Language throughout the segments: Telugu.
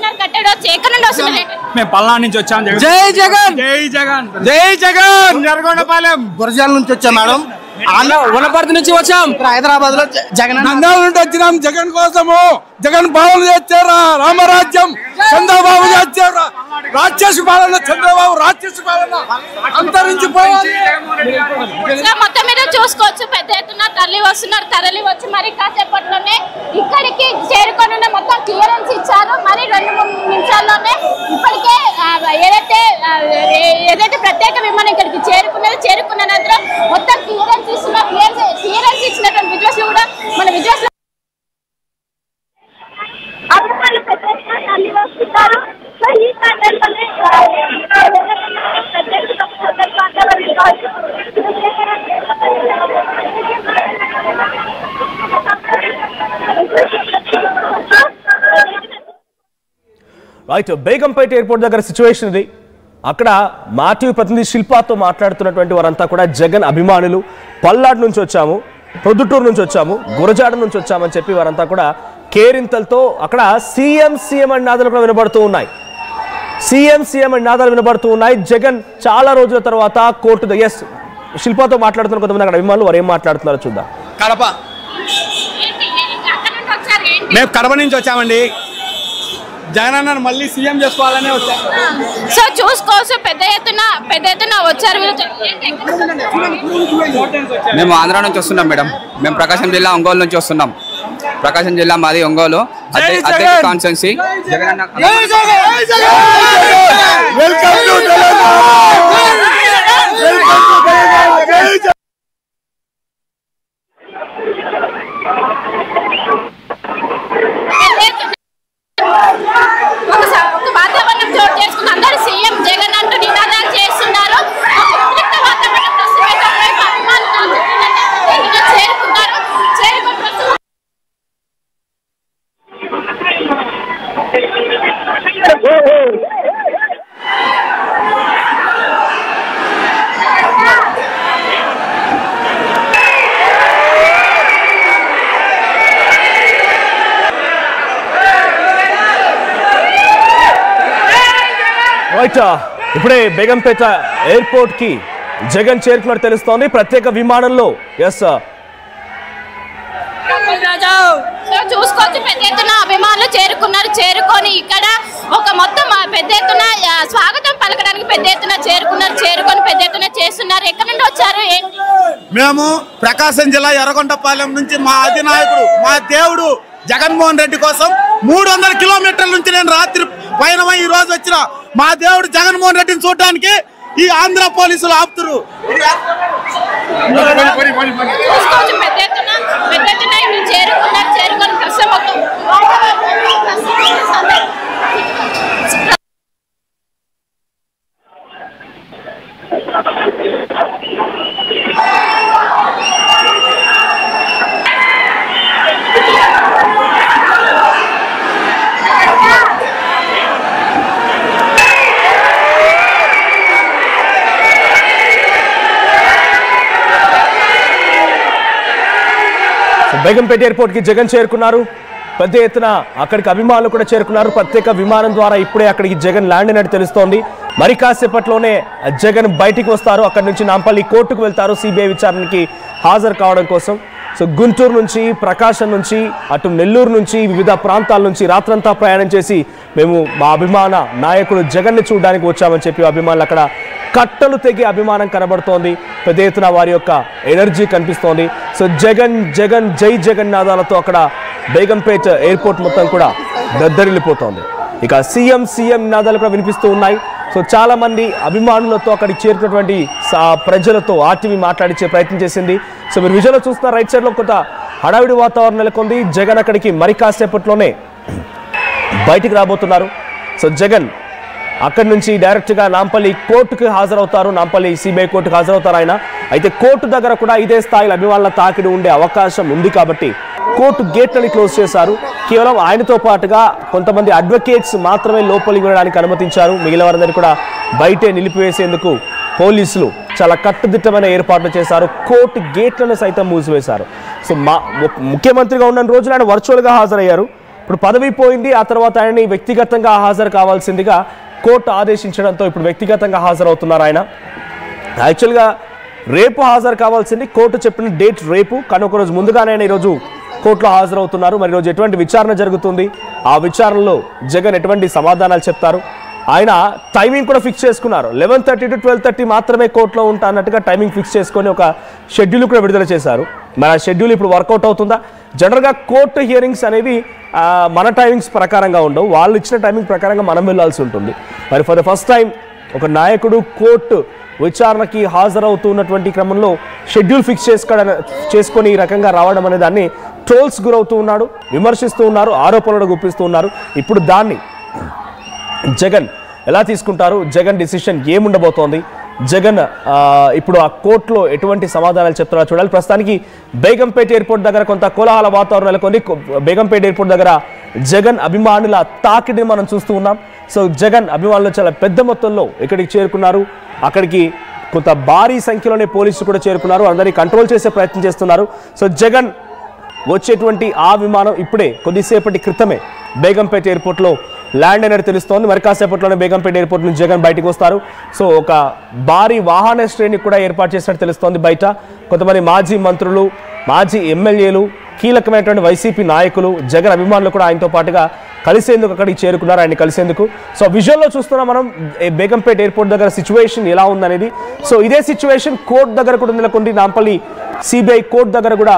కలర్ కట్టాడు ఎక్కడ నుండి వస్తున్నారు? మేము పల్నాడు నుంచి వచ్చాం. జై జగన్ జై జగన్ జై జగన్. నరగొండపాలెం గురజాల నుంచి వచ్చాం మేడం. వనపర్తి నుంచి వచ్చాం. హైదరాబాద్ లో జగన్ నంద్యాల నుండి వచ్చినాం. జగన్ కోసము. జగన్ పాలన చేస్తారా? రామరాజ్యం. చంద్రబాబు చేస్తారా? రాక్షస పాలన. చంద్రబాబు రాక్షస పాలన అంతరించిపోవాలి. మొత్తం మీద చూసుకోవచ్చు పెద్ద ఎత్తున తరలి వస్తున్నారు. తరలి వచ్చి మరి కాసేపట్లోనే ఇక్కడికి చేరుకొని మొత్తం క్లియరెన్స్ ఇచ్చారు. మరి 2-3 నిమిషాల్లోనే ఇప్పటికే ఏదైతే ప్రత్యేక విమానం ఇక్కడికి చేరుకున్న అనంతరం మొత్తం క్లియరెన్స్ ఇచ్చినటువంటి విజువల్స్ కూడా మన విజువల్స్ రైట్, బేగంపేట ఎయిర్పోర్ట్ దగ్గర సిచ్యువేషన్ ఇది. అక్కడ మా టీవీ ప్రతినిధి శిల్పాతో మాట్లాడుతున్నటువంటి వారంతా కూడా జగన్ అభిమానులు. పల్నాడు నుంచి వచ్చాము, ప్రొద్దుటూరు నుంచి వచ్చాము, గురజాడ నుంచి వచ్చామని చెప్పి వారంతా కూడా కేరింతలతో అక్కడ సీఎం అని నాదాలు కూడా వినబడుతూ ఉన్నాయి. సీఎం అని నాదాలు వినబడుతూ ఉన్నాయి. జగన్ చాలా రోజుల తర్వాత కోర్టు ఎస్ శిల్పాతో మాట్లాడుతున్న కొంతమంది అక్కడ అభిమానులు వారు ఏం మాట్లాడుతున్నారో చూద్దాం. కడప, మేము కడప నుంచి వచ్చామండి. జగన్ అన్న మళ్ళీ సీఎం చేసుకోవాలనే వచ్చారు. సో చూసుకోవచ్చు పెద్ద ఎత్తున వచ్చారు. మేము ఆంధ్ర నుంచి వస్తున్నాం మేడం. మేము ప్రకాశం జిల్లా ఒంగోలు నుంచి వస్తున్నాం. ప్రకాశం జిల్లా మాది ఒంగోలు అధ్యక్ష కాన్స్టిట్యున్సీ. జగన్ అన్న ఒక వాతావరణం చోటు చేసుకుని అందరూ సీఎం జగన్ అంటూ నినాదాలు చేస్తున్నారు. రైట్, ఇప్పుడే బేగంపేట ఎయిర్పోర్ట్ కి జగన్ చేరుకున్నట్టు తెలుస్తోంది. ప్రత్యేక విమానంలో ఎస్ చూసుకోవచ్చు పెద్ద ఎత్తున అభిమానులు చేరుకొని ఇక్కడ ఒక మొత్తం పెద్ద ఎత్తున స్వాగతం పలకడానికి పెద్ద ఎత్తున చేరుకొని పెద్ద ఎత్తున చేస్తున్నారు. ఎక్కడి నుండి వచ్చారు? మేము ప్రకాశం జిల్లా ఎర్రగొండపాలెం నుంచి మా అధినాయకుడు మా దేవుడు జగన్మోహన్ రెడ్డి కోసం 300 కిలోమీటర్ల నుంచి నేను రాత్రి పైన ఈ రోజు వచ్చిన మా దేవుడు జగన్మోహన్ రెడ్డిని చూడడానికి ఈ ఆంధ్ర పోలీసులు ఆపుతురు. చేరుకొని ప్రస్తుతం బేగంపేట ఎయిర్పోర్ట్ కి జగన్ చేరుకున్నారు. పెద్ద ఎత్తున అక్కడికి అభిమానులు కూడా చేరుకున్నారు. ప్రత్యేక విమానం ద్వారా ఇప్పుడే అక్కడికి జగన్ ల్యాండ్ అయినట్టు తెలుస్తోంది. మరి కాసేపట్లోనే జగన్ బయటికి వస్తారు. అక్కడి నుంచి నాంపల్లి కోర్టుకు వెళ్తారు సిబిఐ విచారణకి హాజరు కావడం కోసం. సో గుంటూరు నుంచి, ప్రకాశం నుంచి, అటు నెల్లూరు నుంచి, వివిధ ప్రాంతాల నుంచి రాత్రంతా ప్రయాణం చేసి మేము మా అభిమాన నాయకుడు జగన్ని చూడడానికి వచ్చామని చెప్పి అభిమానులు అక్కడ కట్టలు తెగి అభిమానం కనబడుతోంది. పెద్ద ఎత్తున వారి యొక్క ఎనర్జీ కనిపిస్తోంది. సో జగన్ జగన్ జై జగన్ నాదాలతో అక్కడ బేగంపేట ఎయిర్పోర్ట్ మొత్తం కూడా దద్దరిల్లిపోతోంది. ఇక సీఎం నాదాలు కూడా వినిపిస్తూ ఉన్నాయి. సో చాలా మంది అభిమానులతో అక్కడికి చేరుకున్నటువంటి ప్రజలతో ఆర్టీవీ మాట్లాడించే ప్రయత్నం చేసింది. సో మీరు విజువల్లో చూస్తున్న రైట్ సైడ్ లో కొంత హడావిడి వాతావరణం నెలకొంది. జగన్ అక్కడికి మరి కాసేపట్లోనే బయటికి రాబోతున్నారు. సో జగన్ అక్కడి నుంచి డైరెక్ట్గా నాంపల్లి కోర్టుకు హాజరవుతారు. నాంపల్లి సిబిఐ కోర్టుకు హాజరవుతారు ఆయన. అయితే కోర్టు దగ్గర కూడా ఇదే స్థాయిలో అభిమానుల తాకిడి ఉండే అవకాశం ఉంది కాబట్టి కోర్టు గేట్లని క్లోజ్ చేశారు. కేవలం ఆయనతో పాటుగా కొంతమంది అడ్వకేట్స్ మాత్రమే లోపలికి వెళ్ళడానికి అనుమతించారు. మిగిలిన వారందరినీ కూడా బయటే నిలిపివేసేందుకు పోలీసులు చాలా కట్టుదిట్టమైన ఏర్పాట్లు చేశారు. కోర్టు గేట్లను సైతం మూసివేశారు. సో ముఖ్యమంత్రిగా ఉన్న రోజులు ఆయన వర్చువల్గా హాజరయ్యారు. ఇప్పుడు పదవి పోయింది. ఆ తర్వాత ఆయనని వ్యక్తిగతంగా హాజరు కావాల్సిందిగా కోర్టు ఆదేశించడంతో ఇప్పుడు వ్యక్తిగతంగా హాజరవుతున్నారు ఆయన. యాక్చువల్గా రేపు హాజరు కావాల్సింది, కోర్టు చెప్పిన డేట్ రేపు, కానీ ఒకరోజు ముందుగానే ఆయన ఈరోజు కోర్టులో హాజరవుతున్నారు. మరి ఈరోజు ఎటువంటి విచారణ జరుగుతుంది, ఆ విచారణలో జగన్ ఎటువంటి సమాధానాలు చెప్తారు, ఆయన టైమింగ్ కూడా ఫిక్స్ చేసుకున్నారు. 11:30 to 12:30 మాత్రమే కోర్టులో ఉంటా అన్నట్టుగా టైమింగ్ ఫిక్స్ చేసుకొని ఒక షెడ్యూల్ కూడా విడుదల చేశారు. మరి ఆ షెడ్యూల్ ఇప్పుడు వర్కౌట్ అవుతుందా? జనరల్గా కోర్టు హియరింగ్స్ అనేవి మన టైమింగ్స్ ప్రకారంగా ఉండవు, వాళ్ళు ఇచ్చిన టైమింగ్ ప్రకారంగా మనం వెళ్ళాల్సి ఉంటుంది. మరి ఫర్ ద ఫస్ట్ టైం ఒక నాయకుడు కోర్టు విచారణకి హాజరవుతున్నటువంటి క్రమంలో షెడ్యూల్ ఫిక్స్ చేసుకొని ఈ రకంగా రావడం అనే దాన్ని ట్రోల్స్ గురవుతూ ఉన్నాడు, విమర్శిస్తూ ఉన్నారు, ఆరోపణలు గుప్పిస్తూ ఉన్నారు. ఇప్పుడు దాన్ని జగన్ ఎలా తీసుకుంటారు, జగన్ డిసిషన్ ఏముండబోతోంది, జగన్ ఇప్పుడు ఆ కోర్టులో ఎటువంటి సమాధానాలు చెప్తారో చూడాలి. ప్రస్తుతానికి బేగంపేట ఎయిర్పోర్ట్ దగ్గర కొంత కోలాహల వాతావరణం నెలకొంది. బేగంపేట ఎయిర్పోర్ట్ దగ్గర జగన్ అభిమానుల తాకిడిని మనం చూస్తూ ఉన్నాం. సో జగన్ అభిమానులు చాలా పెద్ద మొత్తంలో ఇక్కడికి చేరుకున్నారు. అక్కడికి కొంత భారీ సంఖ్యలోనే పోలీసులు కూడా చేరుకున్నారు, అందరినీ కంట్రోల్ చేసే ప్రయత్నం చేస్తున్నారు. సో జగన్ వచ్చేటువంటి ఆ విమానం ఇప్పుడే కొద్దిసేపటి క్రితమే బేగంపేట ఎయిర్పోర్ట్లో ల్యాండ్ అయినట్టు తెలుస్తోంది. మరి కాసేపట్లోనే బేగంపేట ఎయిర్పోర్ట్ నుంచి జగన్ బయటకు వస్తారు. సో ఒక భారీ వాహన శ్రేణి కూడా ఏర్పాటు చేసినట్టు తెలుస్తోంది. బయట కొంతమంది మాజీ మంత్రులు, మాజీ ఎమ్మెల్యేలు, కీలకమైనటువంటి వైసీపీ నాయకులు, జగన్ అభిమానులు కూడా ఆయనతో పాటుగా కలిసేందుకు అక్కడికి చేరుకున్నారు, ఆయన కలిసేందుకు. సో విజువల్లో చూస్తున్నాం మనం బేగంపేట ఎయిర్పోర్ట్ దగ్గర సిచ్యువేషన్ ఎలా ఉందనేది. సో ఇదే సిచ్యువేషన్ కోర్టు దగ్గర కూడా నెలకొంది. నాంపల్లి సిబిఐ కోర్టు దగ్గర కూడా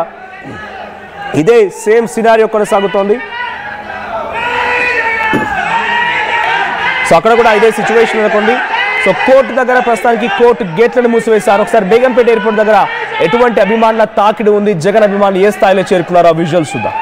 ఇదే సేమ్ సినారియో కొనసాగుతోంది. సో అక్కడ కూడా ఇదే సిచ్యువేషన్ నెలకొంది. సో కోర్టు దగ్గర ప్రస్తుతానికి కోర్టు గేట్లను మూసివేశారు. ఒకసారి బేగంపేట ఎయిర్పోర్ట్ దగ్గర ఎటువంటి అభిమానుల తాకిడి ఉంది, జగన్ అభిమానులు ఏ స్థాయిలో చేరుకున్నారో ఆ విజువల్స్ చూద్దాం.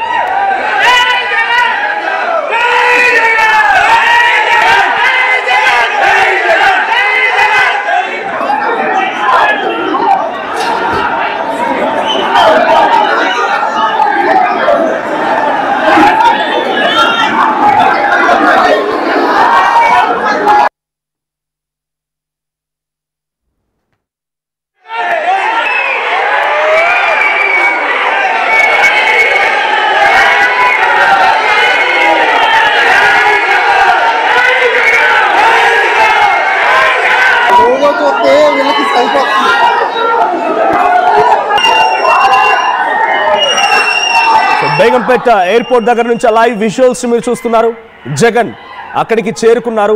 బేగంపేట ఎయిర్పోర్ట్ దగ్గర నుంచి లైవ్ విజువల్స్ మీరు చూస్తున్నారు. జగన్ అక్కడికి చేరుకున్నారు.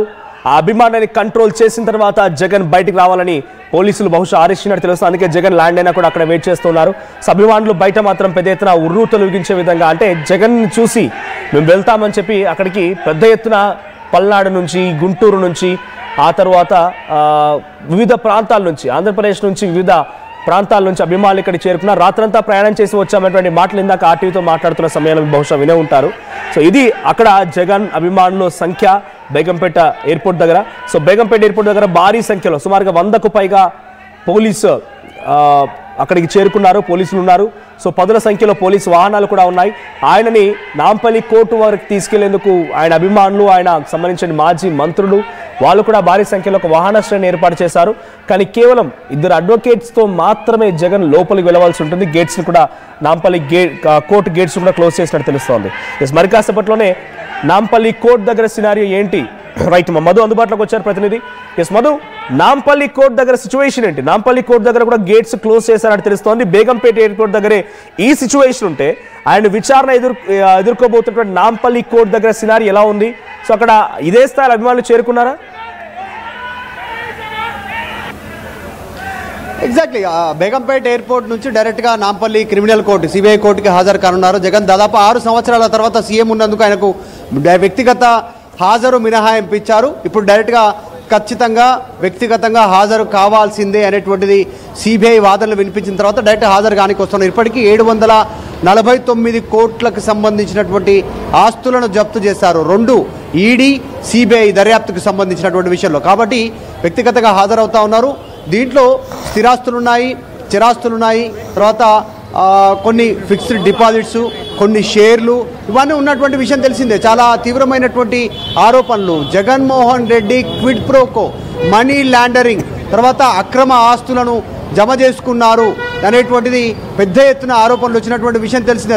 ఆ అభిమానాన్ని కంట్రోల్ చేసిన తర్వాత జగన్ బయటికి రావాలని పోలీసులు బహుశా ఆరేసినట్టు తెలుస్తుంది. అందుకే జగన్ ల్యాండ్ అయినా కూడా అక్కడ వెయిట్ చేస్తున్నారు. అభిమానులు బయట మాత్రం పెద్ద ఎత్తున ఉర్రూ తొలగించే విధంగా, అంటే జగన్ చూసి మేము వెళ్తామని చెప్పి అక్కడికి పెద్ద ఎత్తున పల్నాడు నుంచి, గుంటూరు నుంచి, ఆ తర్వాత వివిధ ప్రాంతాల నుంచి, ఆంధ్రప్రదేశ్ నుంచి వివిధ ప్రాంతాల నుంచి అభిమానులు ఇక్కడ చేరుకున్నారు. రాత్రంతా ప్రయాణం చేసి వచ్చామనేటువంటి మాటలు ఇందాక ఆర్టీవీతో మాట్లాడుతున్న సమయంలో బహుశా వినే ఉంటారు. సో ఇది అక్కడ జగన్ అభిమానుల సంఖ్య బేగంపేట ఎయిర్పోర్ట్ దగ్గర. సో బేగంపేట ఎయిర్పోర్ట్ దగ్గర భారీ సంఖ్యలో సుమారుగా 100కు పైగా పోలీసు అక్కడికి చేరుకున్నారు, పోలీసులు ఉన్నారు. సో పదుల సంఖ్యలో పోలీసు వాహనాలు కూడా ఉన్నాయి. ఆయనని నాంపల్లి కోర్టు వరకు తీసుకెళ్లేందుకు ఆయన అభిమానులు, ఆయన సంబంధించిన మాజీ మంత్రులు వాళ్ళు కూడా భారీ సంఖ్యలో ఒక వాహన శ్రేణి ఏర్పాటు చేశారు. కానీ కేవలం 2 అడ్వకేట్స్తో మాత్రమే జగన్ లోపలికి వెళ్ళవలసి ఉంటుంది. గేట్స్ని కూడా నాంపల్లి కోర్టు గేట్స్ కూడా క్లోజ్ చేసినట్టు తెలుస్తోంది. మరి కాసేపట్లోనే నాంపల్లి కోర్టు దగ్గర సినారియో ఏంటి? రైట్, మధు అందుబాటులోకి వచ్చారు ప్రతినిధి. మధు, నాంపల్లి కోర్టు దగ్గర సిచ్యువేషన్ ఏంటి? నాంపల్లి కోర్టు దగ్గర కూడా గేట్స్ క్లోజ్ చేశారని తెలుస్తోంది. బేగంపేట ఎయిర్పోర్ట్ దగ్గరే ఈ సిచ్యువేషన్ ఉంటే ఆయన విచారణ ఎదుర్కోబోతున్నటువంటి నాంపల్లి కోర్టు దగ్గర సినారీ ఎలా ఉంది? సో అక్కడ ఇదే స్థాయిలో అభిమానులు చేరుకున్నారా? ఎగ్జాక్ట్లీ బేగంపేట ఎయిర్పోర్ట్ నుంచి డైరెక్ట్గా నాంపల్లి క్రిమినల్ కోర్టు, సిబిఐ కోర్టుకి హాజరు కానున్నారు జగన్. దాదాపు 6 సంవత్సరాల తర్వాత సీఎం ఉన్నందుకు ఆయనకు వ్యక్తిగత హాజరు మినహాయింపు ఇచ్చారు. ఇప్పుడు డైరెక్ట్గా ఖచ్చితంగా వ్యక్తిగతంగా హాజరు కావాల్సిందే అనేటువంటిది సిబిఐ వాదనలు వినిపించిన తర్వాత డైరెక్ట్ హాజరు కానికి వస్తున్నారు. ఇప్పటికీ 749 కోట్లకు సంబంధించినటువంటి ఆస్తులను జప్తు చేశారు 2 ఈడీ సిబిఐ దర్యాప్తుకు సంబంధించినటువంటి విషయంలో. కాబట్టి వ్యక్తిగతంగా హాజరవుతా ఉన్నారు. దీంట్లో స్థిరాస్తులున్నాయి, చిరాస్తులున్నాయి, తర్వాత కొన్ని ఫిక్స్డ్ డిపాజిట్స్, కొన్ని షేర్లు, ఇవన్నీ ఉన్నటువంటి విషయం తెలిసిందే. చాలా తీవ్రమైనటువంటి ఆరోపణలు. Jaganmohan Reddy quid pro quo, money laundering, తర్వాత అక్రమ ఆస్తులను జమ చేసుకున్నారు అనేటువంటిది పెద్ద ఎత్తున ఆరోపణలు వచ్చినటువంటి విషయం తెలిసిందే.